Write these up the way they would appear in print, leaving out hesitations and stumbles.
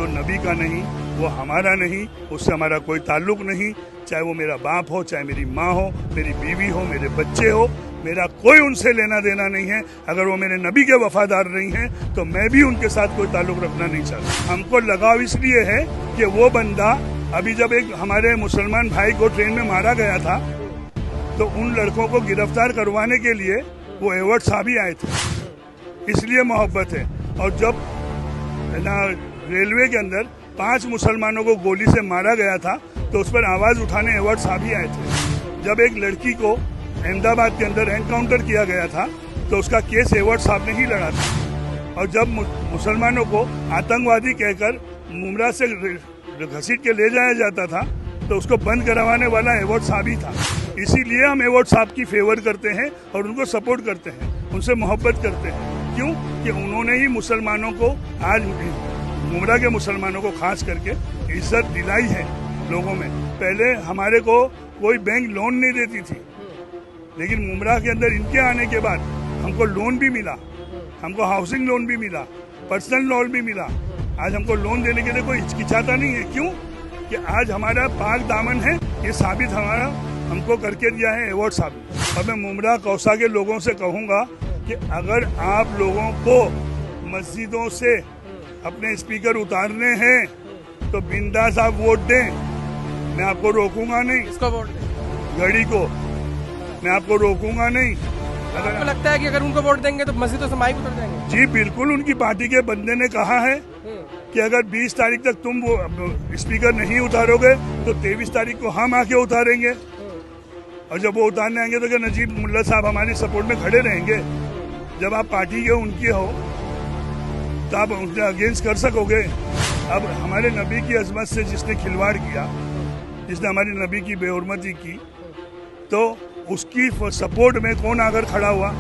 जो नबी का नहीं वो हमारा नहीं, उससे हमारा कोई ताल्लुक नहीं। चाहे वो मेरा बाप हो, चाहे मेरी माँ हो, मेरी बीवी हो, मेरे बच्चे हो, मेरा कोई उनसे लेना देना नहीं है। अगर वो मेरे नबी के वफादार नहीं हैं तो मैं भी उनके साथ कोई ताल्लुक रखना नहीं चाहता। हमको लगाव इसलिए है कि वो बंदा अभी जब एक हमारे मुसलमान भाई को ट्रेन में मारा गया था तो उन लड़कों को गिरफ्तार करवाने के लिए वो एवॉर्ड साहब ही आए थे, इसलिए मोहब्बत है। और जब रेलवे के अंदर 5 मुसलमानों को गोली से मारा गया था तो उस पर आवाज उठाने एवॉर्ड साहब ही आए थे। जब एक लड़की को अहमदाबाद के अंदर एनकाउंटर किया गया था तो उसका केस एवॉर्ड साहब ने ही लड़ा था। और जब मुसलमानों को आतंकवादी कहकर मुमरा से घसीट के ले जाया जाता था तो उसको बंद करवाने वाला एवॉर्ड साहब ही था। इसीलिए हम एवॉर्ड साहब की फेवर करते हैं और उनको सपोर्ट करते हैं, उनसे मोहब्बत करते हैं। क्यों कि उन्होंने ही मुसलमानों को, आज मुमरा के मुसलमानों को खास करके इज्जत दिलाई है लोगों में। पहले हमारे को कोई बैंक लोन नहीं देती थी, लेकिन मुमरा के अंदर इनके आने के बाद हमको लोन भी मिला, हमको हाउसिंग लोन भी मिला, पर्सनल लोन भी मिला। आज हमको लोन देने के लिए कोई हिचकिचाता नहीं है। क्यों कि आज हमारा पाक दामन है, ये साबित हमारा हमको करके दिया है एवॉर्ड साहब। अब मैं मुमरा कौसा के लोगों से कहूँगा कि अगर आप लोगों को मस्जिदों से अपने स्पीकर उतारने हैं तो बिंदास आप वोट दें, मैं आपको रोकूंगा नहीं। किसको वोट दें? घड़ी को, मैं आपको रोकूंगा नहीं। अगर आपको लगता है कि अगर उनको वोट देंगे तो मस्जिदों से माइक उतर जाएंगे? जी बिल्कुल, उनकी पार्टी के बंदे ने कहा है कि अगर 20 तारीख तक तुम वो स्पीकर नहीं उतारोगे तो 23 तारीख को हम आके उतारेंगे। और जब वो उतारने आएंगे तो क्या नजीब मुल्ला साहब हमारी सपोर्ट में खड़े रहेंगे? जब आप पार्टी के उनकी हो तो आप उनके अगेंस्ट कर सकोगे? अब हमारे नबी की अजमत से जिसने खिलवाड़ किया, जिसने हमारी नबी की बेहुरमती की, तो उसकी सपोर्ट में कौन आकर खड़ा हुआ?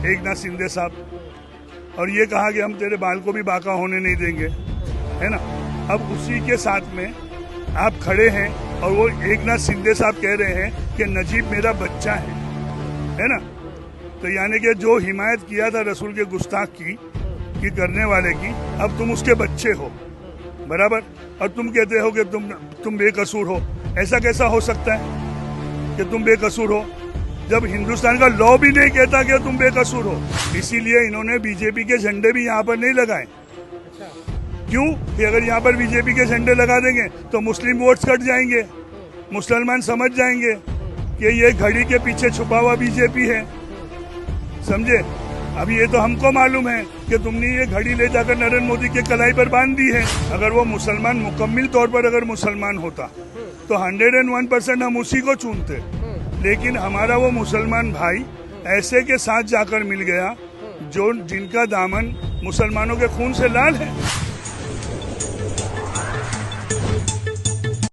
एकनाथ शिंदे साहब। और ये कहा कि हम तेरे बाल को भी बाका होने नहीं देंगे, है ना। अब उसी के साथ में आप खड़े हैं और वो एकनाथ शिंदे साहब कह रहे हैं कि नजीब मेरा बच्चा है ना। तो यानी कि जो हिमायत किया था रसूल के गुस्ताख की करने वाले की, अब तुम उसके बच्चे हो बराबर, और तुम कहते हो कि तुम बेकसूर हो। ऐसा कैसा हो सकता है कि तुम बेकसूर हो जब हिंदुस्तान का लॉ भी नहीं कहता कि तुम बेकसूर हो? इसीलिए इन्होंने बीजेपी के झंडे भी यहाँ पर नहीं लगाए। क्यों कि अगर यहाँ पर बीजेपी के झंडे लगा देंगे तो मुस्लिम वोट्स कट जाएंगे, मुसलमान समझ जाएंगे कि ये घड़ी के पीछे छुपा हुआ बीजेपी है, समझे। अब ये तो हमको मालूम है कि तुमने ये घड़ी ले जाकर नरेंद्र मोदी के कलाई पर बांध दी है। अगर वो मुसलमान मुकम्मिल तौर पर अगर मुसलमान होता तो 101% हम उसी को चुनते, लेकिन हमारा वो मुसलमान भाई ऐसे के साथ जाकर मिल गया जो जिनका दामन मुसलमानों के खून से लाल है।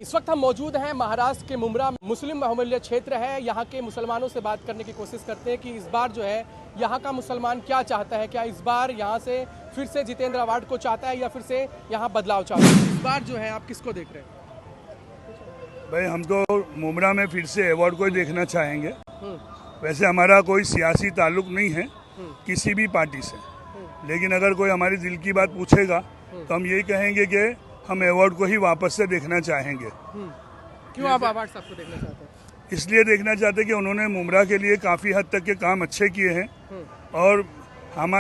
इस वक्त हम मौजूद हैं महाराष्ट्र के मुमरा, मुस्लिम बहुमूल्य क्षेत्र है। यहाँ के मुसलमानों से बात करने की कोशिश करते हैं कि इस बार जो है यहाँ का मुसलमान क्या चाहता है। क्या इस बार यहाँ से फिर से जितेंद्र अवार्ड को चाहता है या फिर से यहाँ बदलाव चाहता है? इस बार जो है आप किसको देख रहे हैं? भाई हम तो मुमरा में फिर से अवार्ड को ही देखना चाहेंगे। वैसे हमारा कोई सियासी ताल्लुक नहीं है किसी भी पार्टी से, लेकिन अगर कोई हमारी दिल की बात पूछेगा तो हम यही कहेंगे कि हम अवार्ड को ही वापस से देखना चाहेंगे। क्यों आप अवार्ड साहब को देखना चाहते हैं? इसलिए देखना चाहते हैं कि उन्होंने मुमरा के लिए काफ़ी हद तक के काम अच्छे किए हैं। और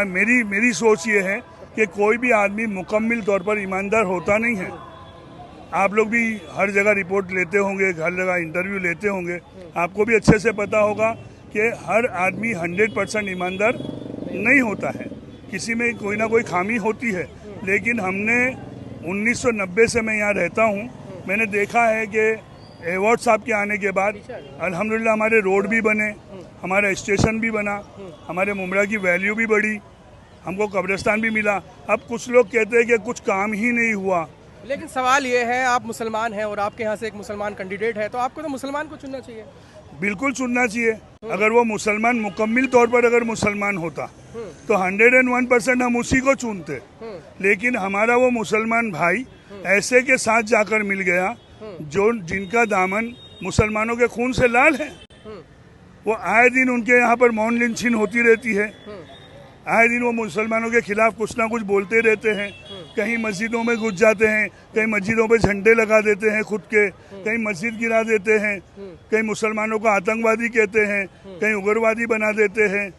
मेरी सोच ये है कि कोई भी आदमी मुकम्मिल तौर पर ईमानदार होता नहीं है। आप लोग भी हर जगह रिपोर्ट लेते होंगे, हर जगह इंटरव्यू लेते होंगे, आपको भी अच्छे से पता होगा कि हर आदमी 100% ईमानदार नहीं होता है, किसी में कोई ना कोई खामी होती है। लेकिन हमने 1990 से मैं यहाँ रहता हूँ, मैंने देखा है कि एवॉर्ड साहब के आने के बाद अल्हम्दुलिल्लाह हमारे रोड भी बने, हमारा स्टेशन भी बना, हमारे मुमरा की वैल्यू भी बढ़ी, हमको कब्रिस्तान भी मिला। अब कुछ लोग कहते हैं कि कुछ काम ही नहीं हुआ। लेकिन सवाल ये है, आप मुसलमान हैं और आपके यहाँ से एक मुसलमान कैंडिडेट है, तो आपको तो मुसलमान को चुनना चाहिए। बिल्कुल चुनना चाहिए। अगर वो मुसलमान मुकम्मिल तौर पर अगर मुसलमान होता तो 101% हम उसी को चुनते, लेकिन हमारा वो मुसलमान भाई ऐसे के साथ जाकर मिल गया जो जिनका दामन मुसलमानों के खून से लाल है। वो आए दिन उनके यहाँ पर मौन लिंचिंग होती रहती है, आए दिन वो मुसलमानों के खिलाफ कुछ ना कुछ बोलते रहते हैं। कहीं मस्जिदों में घुस जाते हैं, कहीं मस्जिदों पे झंडे लगा देते हैं खुद के, कहीं मस्जिद गिरा देते हैं, कहीं मुसलमानों को आतंकवादी कहते हैं, कहीं उग्रवादी बना देते हैं।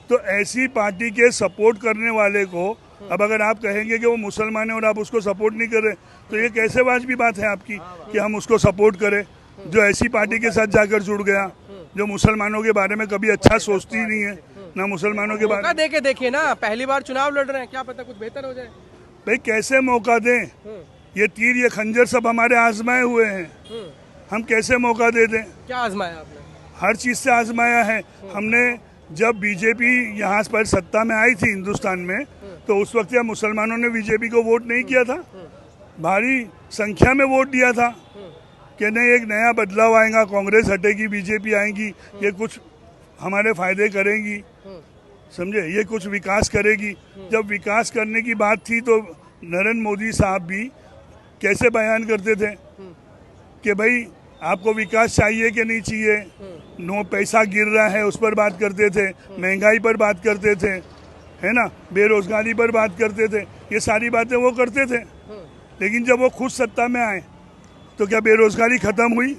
तो ऐसी पार्टी के सपोर्ट करने वाले को अब अगर आप कहेंगे कि वो मुसलमान है और आप उसको सपोर्ट नहीं कर रहे, तो ये कैसे वाजिबी बात है आपकी कि हम उसको सपोर्ट करें, जो ऐसी पार्टी के साथ जाकर जुड़ गया, जो मुसलमानों के बारे में कभी अच्छा सोचती ही नहीं है, ना मुसलमानों के बारे में। दे के देखिए ना, पहली बार चुनाव लड़ रहे हैं, क्या पता कुछ बेहतर हो जाए। भाई कैसे मौका दें? ये तीर ये खंजर सब हमारे आजमाए हुए हैं, हम कैसे मौका दे दें? क्या आजमाया आपने? हर चीज से आजमाया है हमने। जब बीजेपी यहाँ पर सत्ता में आई थी हिंदुस्तान में, तो उस वक्त या मुसलमानों ने बीजेपी को वोट नहीं किया था, भारी संख्या में वोट दिया था कि नहीं एक नया बदलाव आएगा, कांग्रेस हटेगी, बीजेपी आएगी, ये कुछ हमारे फायदे करेंगी, समझे, ये कुछ विकास करेगी। जब विकास करने की बात थी तो नरेंद्र मोदी साहब भी कैसे बयान करते थे कि भाई आपको विकास चाहिए कि नहीं चाहिए, नो पैसा गिर रहा है उस पर बात करते थे, महंगाई पर बात करते थे, है ना, बेरोजगारी पर बात करते थे, ये सारी बातें वो करते थे। लेकिन जब वो खुद सत्ता में आए तो क्या बेरोजगारी खत्म हुई?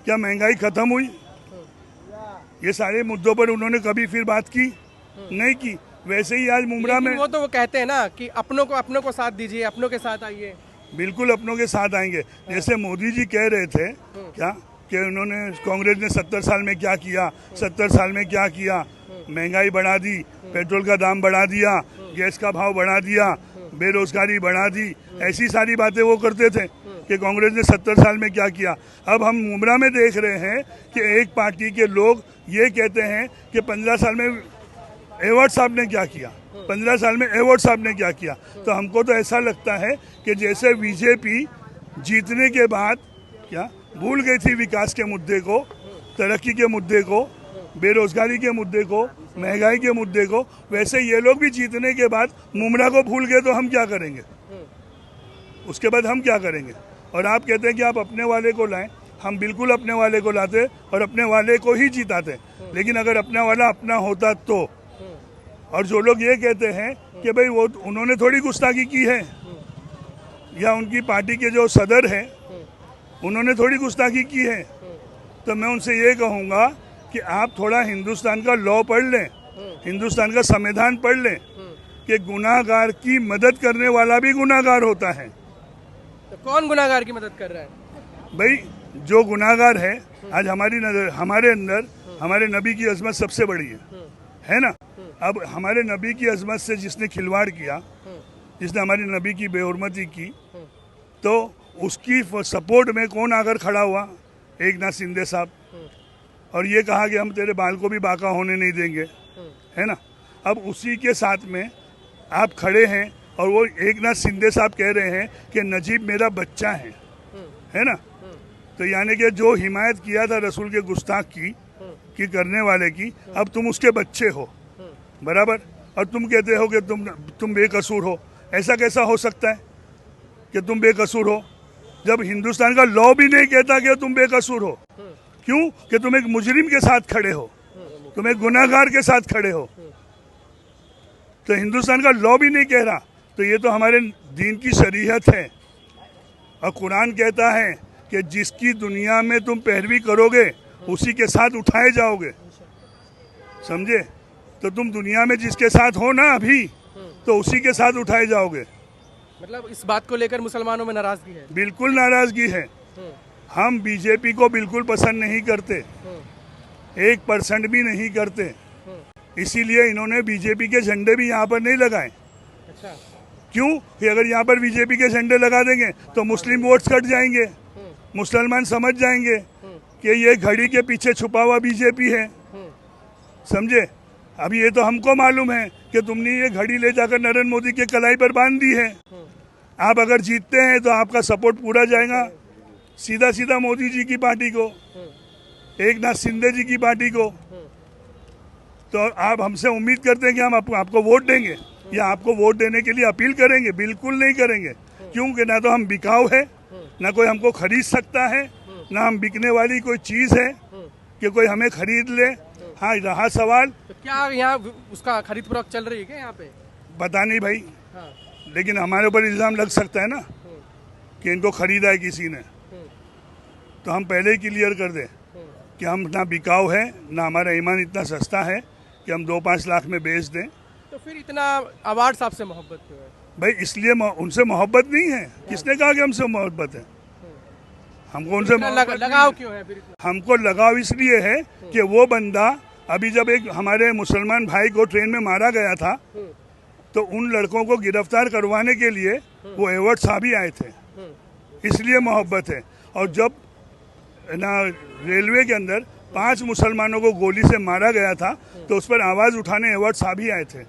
क्या महंगाई खत्म हुई? ये सारे मुद्दों पर उन्होंने कभी फिर बात की नहीं की। वैसे ही आज मुमरा में वो तो वो कहते हैं ना कि अपनों को साथ दीजिए, अपनों के साथ आइए। बिल्कुल अपनों के साथ आएंगे। जैसे मोदी जी कह रहे थे क्या कि उन्होंने कांग्रेस ने 70 साल में क्या किया, 70 साल में क्या किया, महंगाई बढ़ा दी, पेट्रोल का दाम बढ़ा दिया, गैस का भाव बढ़ा दिया, बेरोजगारी बढ़ा दी, ऐसी सारी बातें वो करते थे कि कांग्रेस ने 70 साल में क्या किया। अब हम मुमरा में देख रहे हैं कि एक पार्टी के लोग ये कहते हैं कि 15 साल में एवॉर्ड साहब ने क्या किया, 15 साल में एवॉर्ड साहब ने क्या किया। तो हमको तो ऐसा लगता है कि जैसे बीजेपी जीतने के बाद क्या भूल गई थी विकास के मुद्दे को, तरक्की के मुद्दे को, बेरोजगारी के मुद्दे को, महंगाई के मुद्दे को, वैसे ये लोग भी जीतने के बाद मुमरा को भूल गए। तो हम क्या करेंगे? उसके बाद हम क्या करेंगे? और आप कहते हैं कि आप अपने वाले को लाएं, हम बिल्कुल अपने वाले को लाते और अपने वाले को ही जिताते। लेकिन अगर अपना वाला अपना होता तो, और जो लोग ये कहते हैं कि भाई वो उन्होंने थोड़ी गुस्ताखी की है, या उनकी पार्टी के जो सदर हैं उन्होंने थोड़ी गुस्ताखी की है, तो मैं उनसे ये कहूँगा कि आप थोड़ा हिंदुस्तान का लॉ पढ़ लें, हिंदुस्तान का संविधान पढ़ लें कि गुनाहगार की मदद करने वाला भी गुनाहगार होता है। तो कौन गुनाहगार की मदद कर रहा है? भाई जो गुनाहगार है, आज हमारी नजर हमारे अंदर हमारे नबी की अजमत सबसे बड़ी है ना। अब हमारे नबी की अजमत से जिसने खिलवाड़ किया, जिसने हमारी नबी की बेहुरमती की, तो उसकी सपोर्ट में कौन आकर खड़ा हुआ? एकनाथ शिंदे साहब, और ये कहा कि हम तेरे बाल को भी बाका होने नहीं देंगे, है ना। अब उसी के साथ में आप खड़े हैं और वो एकनाथ शिंदे साहब कह रहे हैं कि नजीब मेरा बच्चा है ना। तो यानी कि जो हिमायत किया था रसूल के गुस्ताख की करने वाले की, अब तुम उसके बच्चे हो बराबर, और तुम कहते हो कि तुम बेकसूर हो। ऐसा कैसा हो सकता है कि तुम बेकसूर हो, जब हिंदुस्तान का लॉ भी नहीं कहता कि तुम बेकसूर हो? क्यों? कि तुम एक मुजरिम के साथ खड़े हो, तुम एक गुनाहगार के साथ खड़े हो। तो हिंदुस्तान का लॉ भी नहीं कह रहा, तो ये तो हमारे दीन की शरीयत है। और कुरान कहता है कि जिसकी दुनिया में तुम पैरवी करोगे उसी के साथ उठाए जाओगे, समझे। तो तुम दुनिया में जिसके साथ हो ना अभी, तो उसी के साथ उठाए जाओगे। मतलब इस बात को लेकर मुसलमानों में नाराजगी है? बिल्कुल नाराजगी है। हम बीजेपी को बिल्कुल पसंद नहीं करते, 1% भी नहीं करते। इसीलिए इन्होंने बीजेपी के झंडे भी यहाँ पर नहीं लगाए। अच्छा। क्यों? कि अगर यहाँ पर बीजेपी के झंडे लगा देंगे तो मुस्लिम वोट्स कट जाएंगे, मुसलमान समझ जाएंगे कि ये घड़ी के पीछे छुपा हुआ बीजेपी है, समझे। अब ये तो हमको मालूम है कि तुमने ये घड़ी ले जाकर नरेंद्र मोदी के कलाई पर बांध दी है। आप अगर जीतते हैं तो आपका सपोर्ट पूरा जाएगा सीधा सीधा मोदी जी की पार्टी को, एकनाथ शिंदे जी की पार्टी को। तो आप हमसे उम्मीद करते हैं कि हम आपको वोट देंगे या आपको वोट देने के लिए अपील करेंगे? बिल्कुल नहीं करेंगे। क्योंकि ना तो हम बिकाऊ है, ना कोई हमको खरीद सकता है, ना हम बिकने वाली कोई चीज़ है कि कोई हमें खरीद ले। हाँ, रहा सवाल तो क्या यहाँ उसका खरीद फरोख्त चल रही है क्या यहाँ पे? पता नहीं भाई। हाँ। लेकिन हमारे ऊपर इल्ज़ाम लग सकता है ना कि इनको खरीदा है किसी ने, तो हम पहले ही क्लियर कर दें कि हम ना बिकाऊ है, ना हमारा ईमान इतना सस्ता है कि हम 2-5 लाख में बेच दें। तो फिर इतना अवार्ड साहब से मोहब्बत क्यों है? भाई इसलिए उनसे मोहब्बत नहीं है। किसने कहा कि हमसे मोहब्बत है? हमको उनसे मोहब्बत लगाव क्यों है फिर इतना? हमको लगाव इसलिए है कि वो बंदा अभी जब एक हमारे मुसलमान भाई को ट्रेन में मारा गया था तो उन लड़कों को गिरफ्तार करवाने के लिए वो एवॉर्ड साहब ही आए थे, इसलिए मोहब्बत है। और जब ना रेलवे के अंदर 5 मुसलमानों को गोली से मारा गया था तो उस पर आवाज़ उठाने एवॉर्ड साहब ही आए थे।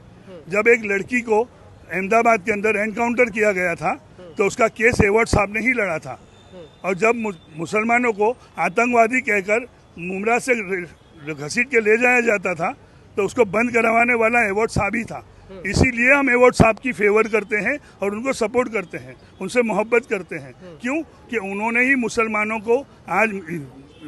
जब एक लड़की को अहमदाबाद के अंदर एनकाउंटर किया गया था तो उसका केस एवॉर्ड साहब ने ही लड़ा था। और जब मुसलमानों को आतंकवादी कहकर मुमरा से घसीट के ले जाया जाता था तो उसको बंद करवाने वाला एवॉर्ड साहब ही था। इसीलिए हम एवॉर्ड साहब की फेवर करते हैं और उनको सपोर्ट करते हैं, उनसे मोहब्बत करते हैं। क्यों कि उन्होंने ही मुसलमानों को, आज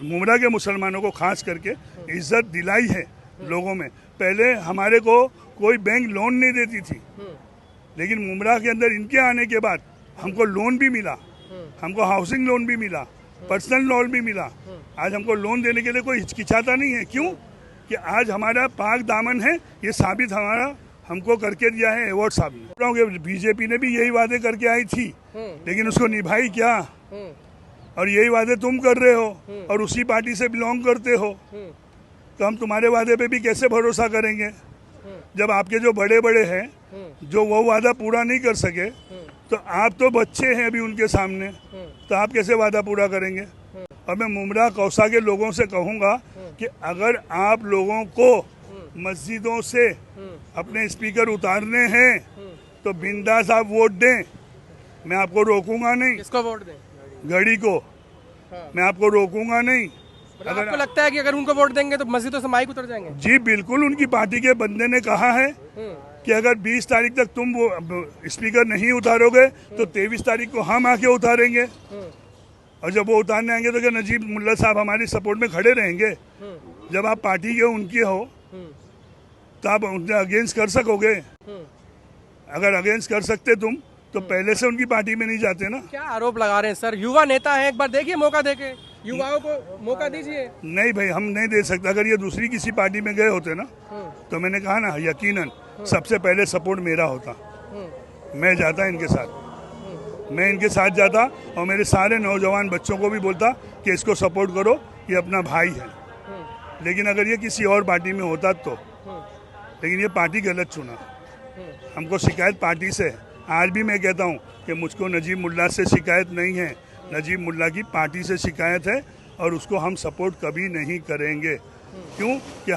मुमरा के मुसलमानों को खास करके इज्जत दिलाई है लोगों में। पहले हमारे को कोई बैंक लोन नहीं देती थी, लेकिन मुमरा के अंदर इनके आने के बाद हमको लोन भी मिला, हमको हाउसिंग लोन भी मिला, पर्सनल लोन भी मिला। आज हमको लोन देने के लिए कोई हिचकिचाता नहीं है। क्यों कि आज हमारा पाक दामन है, ये साबित हमारा हमको करके दिया है एवॉर्ड साहब ने। बीजेपी ने भी यही वादे करके आई थी लेकिन उसको निभाई क्या? और यही वादे तुम कर रहे हो और उसी पार्टी से बिलोंग करते हो, तो हम तुम्हारे वादे पे भी कैसे भरोसा करेंगे जब आपके जो बड़े बड़े हैं जो वो वादा पूरा नहीं कर सके। तो आप तो बच्चे हैं अभी उनके सामने, तो आप कैसे वादा पूरा करेंगे? और मैं मुमरा कौसा के लोगों से कहूँगा कि अगर आप लोगों को मस्जिदों से अपने स्पीकर उतारने हैं तो बिंदास आप वोट दें, मैं आपको रोकूंगा नहीं। किसको वोट दें? घड़ी को। मैं आपको रोकूंगा नहीं। अगर आपको लगता है कि अगर उनको वोट देंगे तो मस्जिदों से माइक उतर जाएंगे? जी बिल्कुल, उनकी पार्टी के बंदे ने कहा है कि अगर 20 तारीख तक तुम वो स्पीकर नहीं उतारोगे तो 23 तारीख को हम आके उतारेंगे। और जब वो उतारने आएंगे तो क्या नजीब मुल्ला साहब हमारी सपोर्ट में खड़े रहेंगे? जब आप पार्टी के उनके हो तो आप उनके अगेंस्ट कर सकोगे? अगर अगेंस्ट कर सकते तुम तो पहले से उनकी पार्टी में नहीं जाते ना। क्या आरोप लगा रहे हैं सर? युवा नेता है, एक बार देखिए, मौका देके युवाओं को मौका दीजिए। नहीं भाई, हम नहीं दे सकते। अगर ये दूसरी किसी पार्टी में गए होते ना तो मैंने कहा ना, यकीनन सबसे पहले सपोर्ट मेरा होता, मैं जाता इनके साथ, मैं इनके साथ जाता और मेरे सारे नौजवान बच्चों को भी बोलता कि इसको सपोर्ट करो, ये अपना भाई है। लेकिन अगर ये किसी और पार्टी में होता तो, लेकिन ये पार्टी गलत चुना। हमको शिकायत पार्टी से है। आज भी मैं कहता हूँ कि मुझको नजीब मुल्ला से शिकायत नहीं है, नजीब मुल्ला की पार्टी से शिकायत है और उसको हम सपोर्ट कभी नहीं करेंगे। क्यों कि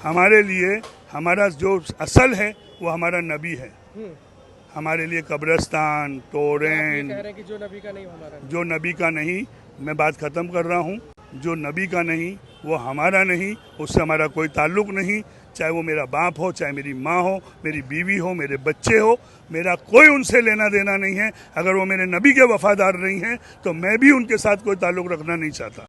हमारे लिए हमारा जो असल है वो हमारा नबी है। हमारे लिए कब्रिस्तान, तोरेन, कह रहे हैं कि जो नबी का नहीं हमारा, जो नबी का नहीं, मैं बात ख़त्म कर रहा हूँ, जो नबी का नहीं वो हमारा नहीं, उससे हमारा कोई ताल्लुक़ नहीं। चाहे वो मेरा बाप हो, चाहे मेरी माँ हो, मेरी बीवी हो, मेरे बच्चे हो, मेरा कोई उनसे लेना देना नहीं है। अगर वो मेरे नबी के वफादार नहीं हैं तो मैं भी उनके साथ कोई ताल्लुक़ रखना नहीं चाहता।